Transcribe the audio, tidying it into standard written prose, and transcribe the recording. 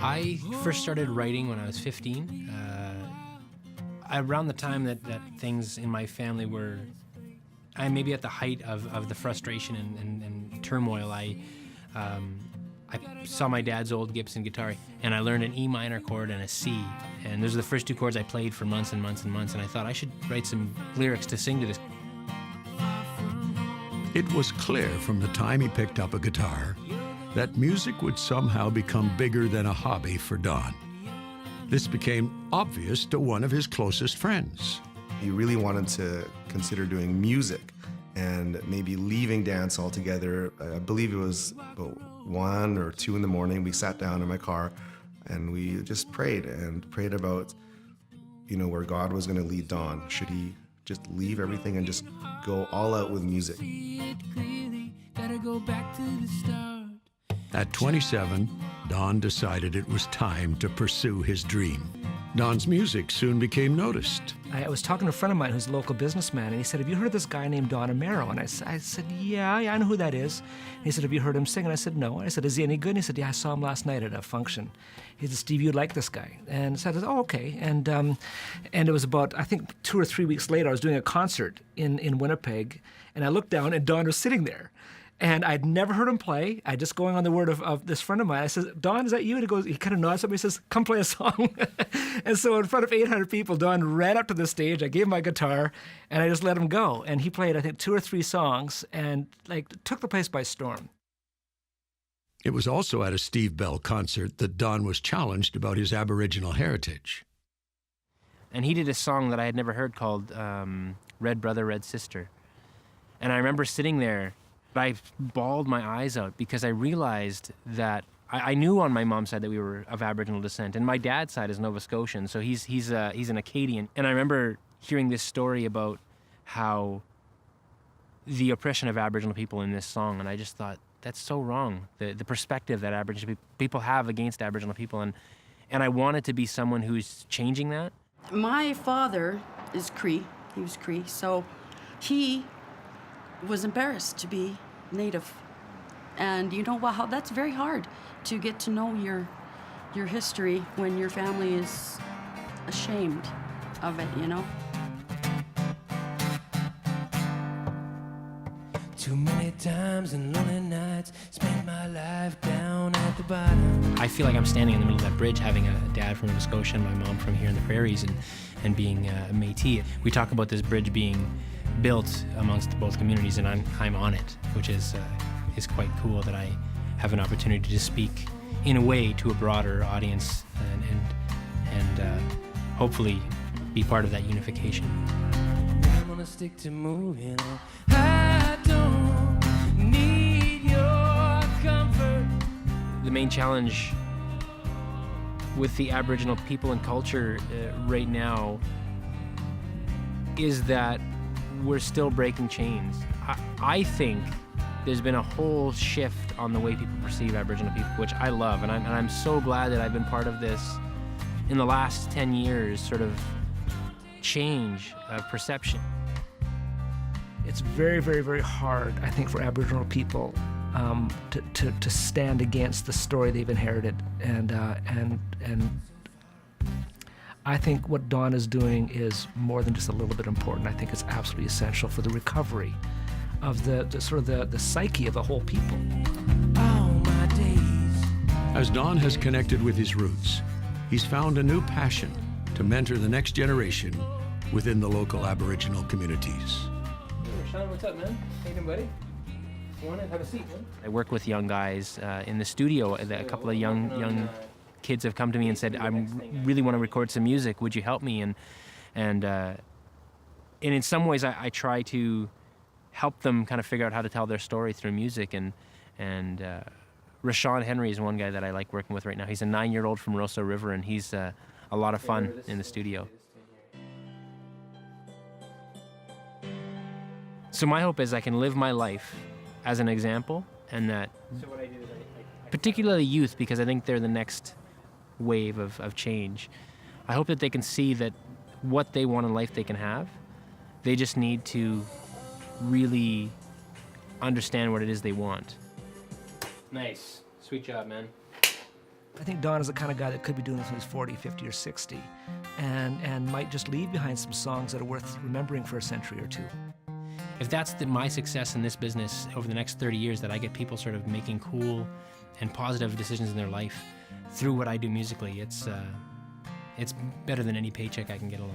I first started writing when I was 15. Around the time that things in my family were maybe at the height of the frustration and turmoil, I saw my dad's old Gibson guitar, and I learned an E minor chord and a C. And those are the first two chords I played for months and months and months, and I thought I should write some lyrics to sing to this. It was clear from the time he picked up a guitar that music would somehow become bigger than a hobby for Don. This became obvious to one of his closest friends. He really wanted to consider doing music and maybe leaving dance altogether. I believe it was about 1 or 2 in the morning. We sat down in my car and we just prayed about, you know, where God was going to lead Don. Should he just leave everything and just go all out with music? At 27, Don decided it was time to pursue his dream. Don's music soon became noticed. I was talking to a friend of mine who's a local businessman, and he said, "Have you heard of this guy named Don Amero?" And I said, yeah, I know who that is. And he said, "Have you heard him sing?" And I said, "No." And I said, "Is he any good?" And he said, "Yeah, I saw him last night at a function." He said, "Steve, you'd like this guy." And so I said, "Oh, okay." And it was about, I think, 2 or 3 weeks later, I was doing a concert in Winnipeg, and I looked down, and Don was sitting there. And I'd never heard him play. I just going on the word of this friend of mine. I said, "Don, is that you?" And he kind of nods at me. He says, "Come play a song." And so in front of 800 people, Don ran up to the stage. I gave him my guitar, and I just let him go. And he played, I think, 2 or 3 songs, and took the place by storm. It was also at a Steve Bell concert that Don was challenged about his Aboriginal heritage. And he did a song that I had never heard called Red Brother, Red Sister. And I remember sitting there, I bawled my eyes out because I realized that I knew on my mom's side that we were of Aboriginal descent, and my dad's side is Nova Scotian, so he's an Acadian. And I remember hearing this story about how the oppression of Aboriginal people in this song, and I just thought, that's so wrong, the perspective that Aboriginal people have against Aboriginal people, and I wanted to be someone who's changing that. My father is Cree. He was Cree, so he was embarrassed to be Native. And you know, wow, that's very hard to get to know your history when your family is ashamed of it, you know? Too many times and lonely nights, spent my life down at the bottom. I feel like I'm standing in the middle of that bridge, having a dad from Nova Scotia and my mom from here in the prairies, and being a Métis. We talk about this bridge being built amongst both communities, and I'm on it, which is quite cool that I have an opportunity to speak in a way to a broader audience and hopefully be part of that unification. I'm gonna stick to moving on. I don't need your comfort. The main challenge with the Aboriginal people and culture right now is that we're still breaking chains. I think there's been a whole shift on the way people perceive Aboriginal people, which I love, and I'm so glad that I've been part of this in the last 10 years, sort of change of perception. It's very, very, very hard, I think, for Aboriginal people to stand against the story they've inherited, and I think what Don is doing is more than just a little bit important. I think it's absolutely essential for the recovery of the psyche of the whole people. All my days. As Don has connected with his roots, he's found a new passion to mentor the next generation within the local Aboriginal communities. Hey, Sean, what's up, man? How you doing, buddy? You want to have a seat, man? I work with young guys in the studio. A couple of young kids have come to me and said, "I really want to record some music. Would you help me?" And in some ways, I try to help them kind of figure out how to tell their story through music. And Rashawn Henry is one guy that I like working with right now. He's a 9-year-old from Rosso River, and he's a lot of fun in the studio. So my hope is I can live my life as an example, and that particularly youth, because I think they're the next wave of change. I hope that they can see that what they want in life they can have. They just need to really understand what it is they want. Nice. Sweet job, man. I think Don is the kind of guy that could be doing this when he's 40, 50, or 60, and might just leave behind some songs that are worth remembering for a century or two. If that's my success in this business over the next 30 years, that I get people sort of making cool and positive decisions in their life through what I do musically, it's better than any paycheck I can get along.